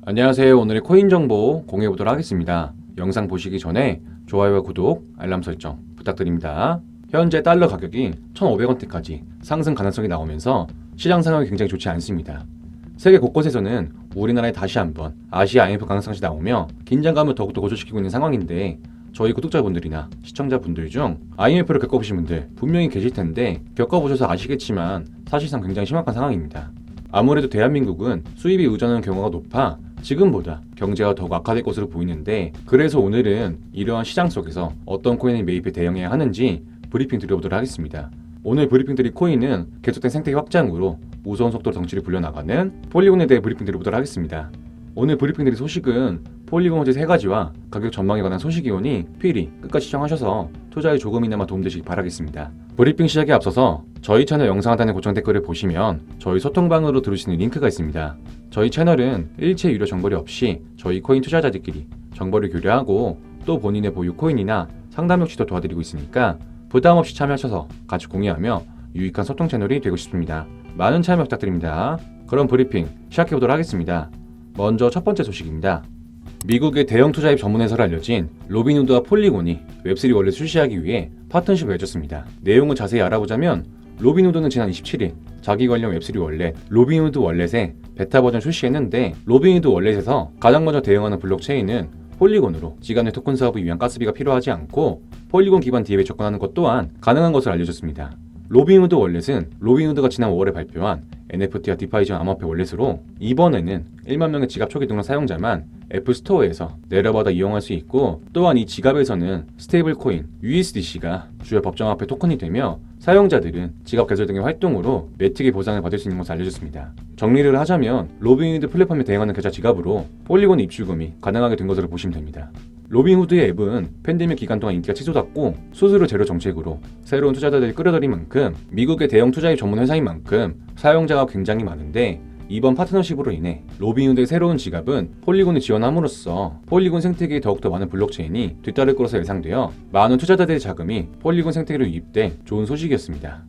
안녕하세요. 오늘의 코인 정보 공유해보도록 하겠습니다. 영상 보시기 전에 좋아요와 구독, 알람 설정 부탁드립니다. 현재 달러 가격이 1,500원대까지 상승 가능성이 나오면서 시장 상황이 굉장히 좋지 않습니다. 세계 곳곳에서는 우리나라에 다시 한번 아시아 IMF 강상시 나오며 긴장감을 더욱더 고조시키고 있는 상황인데 저희 구독자분들이나 시청자분들 중 IMF를 겪어보신 분들 분명히 계실 텐데 겪어보셔서 아시겠지만 사실상 굉장히 심각한 상황입니다. 아무래도 대한민국은 수입이 의존하는 경우가 높아 지금보다 경제가 더욱 악화될 것으로 보이는데 그래서 오늘은 이러한 시장 속에서 어떤 코인을 매입해 대응해야 하는지 브리핑 드려보도록 하겠습니다. 오늘 브리핑 드릴 코인은 계속된 생태계 확장으로 무서운 속도로 덩치를 불려나가는 폴리곤에 대해 브리핑 드려보도록 하겠습니다. 오늘 브리핑 드릴 소식은 폴리곤 호재 3가지와 가격 전망에 관한 소식이오니 필히 끝까지 시청하셔서 투자에 조금이나마 도움되시기 바라겠습니다. 브리핑 시작에 앞서서 저희 채널 영상 하단의 고정 댓글을 보시면 저희 소통방으로 들어올 수 있는 링크가 있습니다. 저희 채널은 일체 유료 정보료 없이 저희 코인 투자자들끼리 정보를 교류하고 또 본인의 보유 코인이나 상담 역시도 도와드리고 있으니까 부담 없이 참여하셔서 같이 공유하며 유익한 소통 채널이 되고 싶습니다. 많은 참여 부탁드립니다. 그럼 브리핑 시작해보도록 하겠습니다. 먼저 첫 번째 소식입니다. 미국의 대형 투자앱 전문회사로 알려진 로빈후드와 폴리곤이 웹3 월렛 출시하기 위해 파트너십을 맺었습니다. 내용을 자세히 알아보자면 로빈후드는 지난 27일 자기 관련 웹3 월렛 로빈후드 월렛의 베타 버전 출시했는데 로빈후드 월렛에서 가장 먼저 대응하는 블록체인은 폴리곤으로 지간의 토큰 사업을 위한 가스비가 필요하지 않고 폴리곤 기반 DApp에 접근하는 것 또한 가능한 것을 알려줬습니다. 로빈후드 월렛은 로빈후드가 지난 5월에 발표한 NFT와 디파이 지원 암호화폐 월렛으로 이번에는 1만 명의 지갑 초기 등록 사용자만 애플스토어에서 내려받아 이용할 수 있고 또한 이 지갑에서는 스테이블 코인 USDC가 주요 법정화폐 토큰이 되며 사용자들은 지갑 개설 등의 활동으로 매틱의 보상을 받을 수 있는 것을 알려줬습니다. 정리를 하자면 로빈후드 플랫폼에 대응하는 계좌 지갑으로 폴리곤 입출금이 가능하게 된 것으로 보시면 됩니다. 로빈후드의 앱은 팬데믹 기간 동안 인기가 치솟았고 수수료 제로 정책으로 새로운 투자자들이 끌어들인 만큼 미국의 대형 투자앱 전문 회사인 만큼 사용자가 굉장히 많은데 이번 파트너십으로 인해 로빈후드의 새로운 지갑은 폴리곤을 지원함으로써 폴리곤 생태계에 더욱더 많은 블록체인이 뒤따를 것으로 예상되어 많은 투자자들의 자금이 폴리곤 생태계로 유입돼 좋은 소식이었습니다.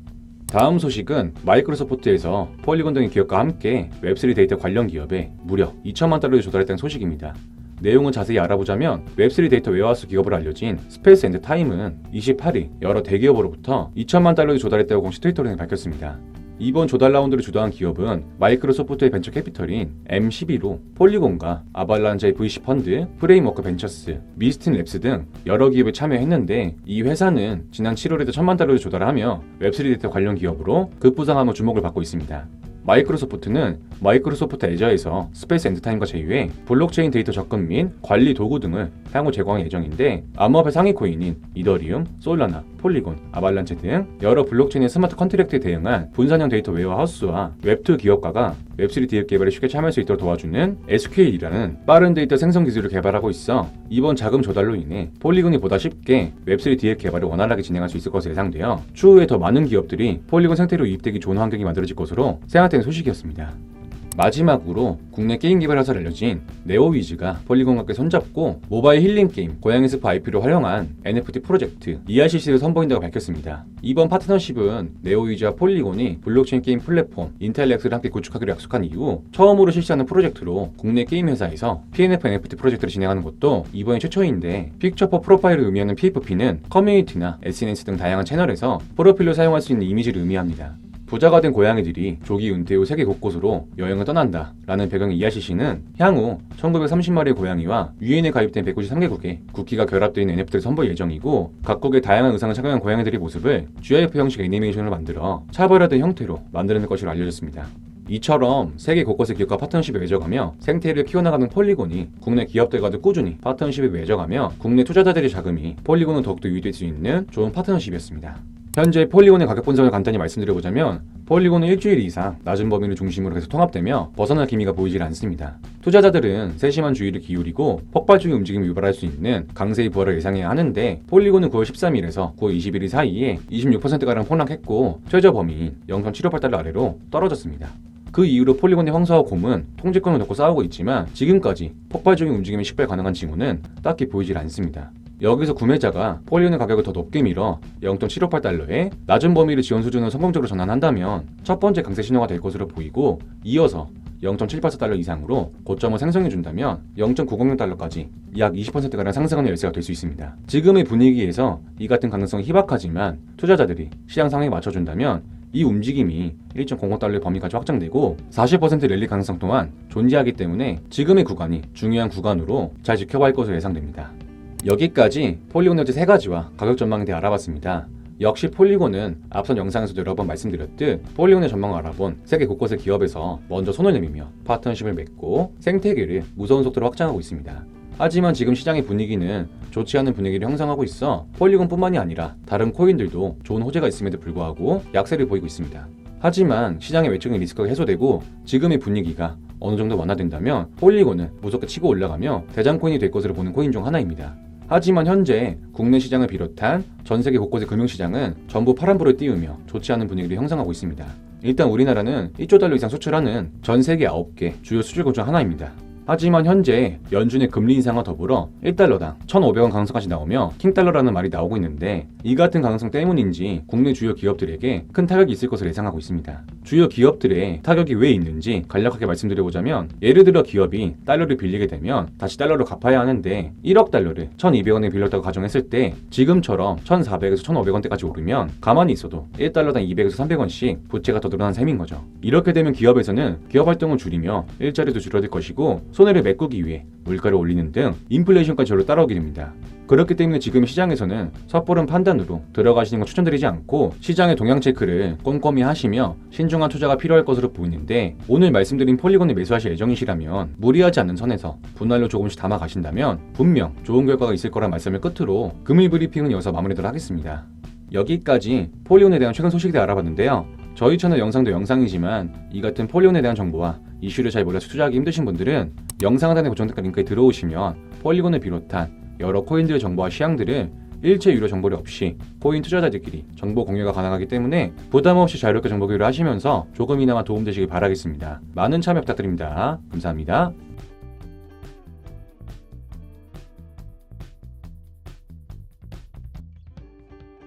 다음 소식은 마이크로소프트에서 폴리곤 등의 기업과 함께 웹3 데이터 관련 기업에 무려 2천만 달러를 조달했다는 소식입니다. 내용을 자세히 알아보자면 웹3 데이터 웨어하우스 기업으로 알려진 스페이스 앤드 타임은 28일 여러 대기업으로부터 2천만 달러를 조달했다고 공식 트위터로 밝혔습니다. 이번 조달 라운드를 주도한 기업은 마이크로소프트의 벤처 캐피털인 M12로 폴리곤과 아발란자의 VC 펀드, 프레임워크 벤처스, 미스틴 랩스 등 여러 기업에 참여했는데 이 회사는 지난 7월에도 1천만 달러를 조달하며 웹3 데이터 관련 기업으로 급부상하며 주목을 받고 있습니다. 마이크로소프트는 마이크로소프트 애저에서 스페이스 앤드타임과 제휴해 블록체인 데이터 접근 및 관리 도구 등을 향후 제공할 예정인데 암호화폐 상위 코인인 이더리움, 솔라나, 폴리곤, 아발란체 등 여러 블록체인의 스마트 컨트랙트에 대응한 분산형 데이터 웨어하우스와 웹2 기업가가 웹3 DApp 개발에 쉽게 참여할 수 있도록 도와주는 SQL이라는 빠른 데이터 생성 기술을 개발하고 있어 이번 자금 조달로 인해 폴리곤이 보다 쉽게 웹3 DApp 개발을 원활하게 진행할 수 있을 것으로 예상되어 추후에 더 많은 기업들이 폴리곤 생태로 유입되기 좋은 환경이 만들어질 것으로 생각되는 소식이었습니다. 마지막으로 국내 게임 개발 회사로 알려진 네오위즈가 폴리곤과 함께 손잡고 모바일 힐링 게임 고양이 스프 IP를 활용한 NFT 프로젝트 ERCC를 선보인다고 밝혔습니다. 이번 파트너십은 네오위즈와 폴리곤이 블록체인 게임 플랫폼 인텔렉스를 함께 구축하기로 약속한 이후 처음으로 실시하는 프로젝트로 국내 게임 회사에서 PNF NFT 프로젝트를 진행하는 것도 이번이 최초인데 픽처 퍼 프로파일을 의미하는 PFP는 커뮤니티나 SNS 등 다양한 채널에서 프로필로 사용할 수 있는 이미지를 의미합니다. 부자가 된 고양이들이 조기 은퇴 후 세계 곳곳으로 여행을 떠난다 라는 배경의 ERCC는 향후 1930마리의 고양이와 유엔에 가입된 193개국의 국기가 결합되어 있는 NFT를 선보일 예정이고 각국의 다양한 의상을 착용한 고양이들의 모습을 GIF 형식의 애니메이션을 만들어 차별화된 형태로 만드는 것으로 알려졌습니다. 이처럼 세계 곳곳의 기업과 파트너십을 맺어가며 생태계를 키워나가는 폴리곤이 국내 기업들과도 꾸준히 파트너십을 맺어가며 국내 투자자들의 자금이 폴리곤은 더욱더 유입될 수 있는 좋은 파트너십이었습니다. 현재 폴리곤의 가격 분석을 간단히 말씀드려보자면 폴리곤은 일주일 이상 낮은 범위를 중심으로 계속 통합되며 벗어날 기미가 보이질 않습니다. 투자자들은 세심한 주의를 기울이고 폭발적인 움직임을 유발할 수 있는 강세의 부활을 예상해야 하는데 폴리곤은 9월 13일에서 9월 21일 사이에 26%가량 폭락했고 최저 범위인 0.758달러 아래로 떨어졌습니다. 그 이후로 폴리곤의 황사와 곰은 통제권을 놓고 싸우고 있지만 지금까지 폭발적인 움직임이 식별 가능한 징후는 딱히 보이질 않습니다. 여기서 구매자가 폴리곤의 가격을 더 높게 밀어 0.758달러에 낮은 범위를 지원 수준으로 성공적으로 전환한다면 첫 번째 강세 신호가 될 것으로 보이고 이어서 0.784달러 이상으로 고점을 생성해준다면 0.906달러까지 약 20%가량 상승하는 열쇠가 될 수 있습니다. 지금의 분위기에서 이 같은 가능성이 희박하지만 투자자들이 시장 상황에 맞춰준다면 이 움직임이 1.05달러의 범위까지 확장되고 40% 랠리 가능성 또한 존재하기 때문에 지금의 구간이 중요한 구간으로 잘 지켜봐야 할 것으로 예상됩니다. 여기까지 폴리곤의 현재 3가지와 가격 전망에 대해 알아봤습니다. 역시 폴리곤은 앞선 영상에서도 여러 번 말씀드렸듯 폴리곤의 전망을 알아본 세계 곳곳의 기업에서 먼저 손을 내밀며 파트너십을 맺고 생태계를 무서운 속도로 확장하고 있습니다. 하지만 지금 시장의 분위기는 좋지 않은 분위기를 형성하고 있어 폴리곤뿐만이 아니라 다른 코인들도 좋은 호재가 있음에도 불구하고 약세를 보이고 있습니다. 하지만 시장의 외적인 리스크가 해소되고 지금의 분위기가 어느 정도 완화된다면 폴리곤은 무섭게 치고 올라가며 대장 코인이 될 것으로 보는 코인 중 하나입니다. 하지만 현재 국내 시장을 비롯한 전 세계 곳곳의 금융시장은 전부 파란불을 띄우며 좋지 않은 분위기를 형성하고 있습니다. 일단 우리나라는 1조 달러 이상 수출하는 전 세계 9개 주요 수출국 중 하나입니다. 하지만 현재 연준의 금리 인상과 더불어 1달러당 1,500원 강성까지 나오며 킹달러라는 말이 나오고 있는데 이 같은 가능성 때문인지 국내 주요 기업들에게 큰 타격이 있을 것으로 예상하고 있습니다. 주요 기업들의 타격이 왜 있는지 간략하게 말씀드려보자면 예를 들어 기업이 달러를 빌리게 되면 다시 달러로 갚아야 하는데 1억 달러를 1,200원에 빌렸다고 가정했을 때 지금처럼 1,400에서 1,500원대까지 오르면 가만히 있어도 1달러당 200에서 300원씩 부채가 더 늘어난 셈인 거죠. 이렇게 되면 기업에서는 기업 활동을 줄이며 일자리도 줄어들 것이고 손해를 메꾸기 위해 물가를 올리는 등 인플레이션까지 저로 따라오게 됩니다. 그렇기 때문에 지금 시장에서는 섣부른 판단으로 들어가시는 건 추천드리지 않고 시장의 동향 체크를 꼼꼼히 하시며 신중한 투자가 필요할 것으로 보이는데 오늘 말씀드린 폴리곤을 매수하실 예정이시라면 무리하지 않는 선에서 분할로 조금씩 담아 가신다면 분명 좋은 결과가 있을 거란 말씀을 끝으로 금일 브리핑은 여기서 마무리하도록 하겠습니다. 여기까지 폴리곤에 대한 최근 소식에 대해 알아봤는데요. 저희 채널 영상도 영상이지만 이 같은 폴리곤에 대한 정보와 이슈를 잘 몰라서 투자하기 힘드신 분들은 영상 하단의 고정 댓글 링크에 들어오시면 폴리곤을 비롯한 여러 코인들의 정보와 시향들을 일체 유료 정보료 없이 코인 투자자들끼리 정보 공유가 가능하기 때문에 부담 없이 자유롭게 정보 교류를 하시면서 조금이나마 도움되시길 바라겠습니다. 많은 참여 부탁드립니다. 감사합니다.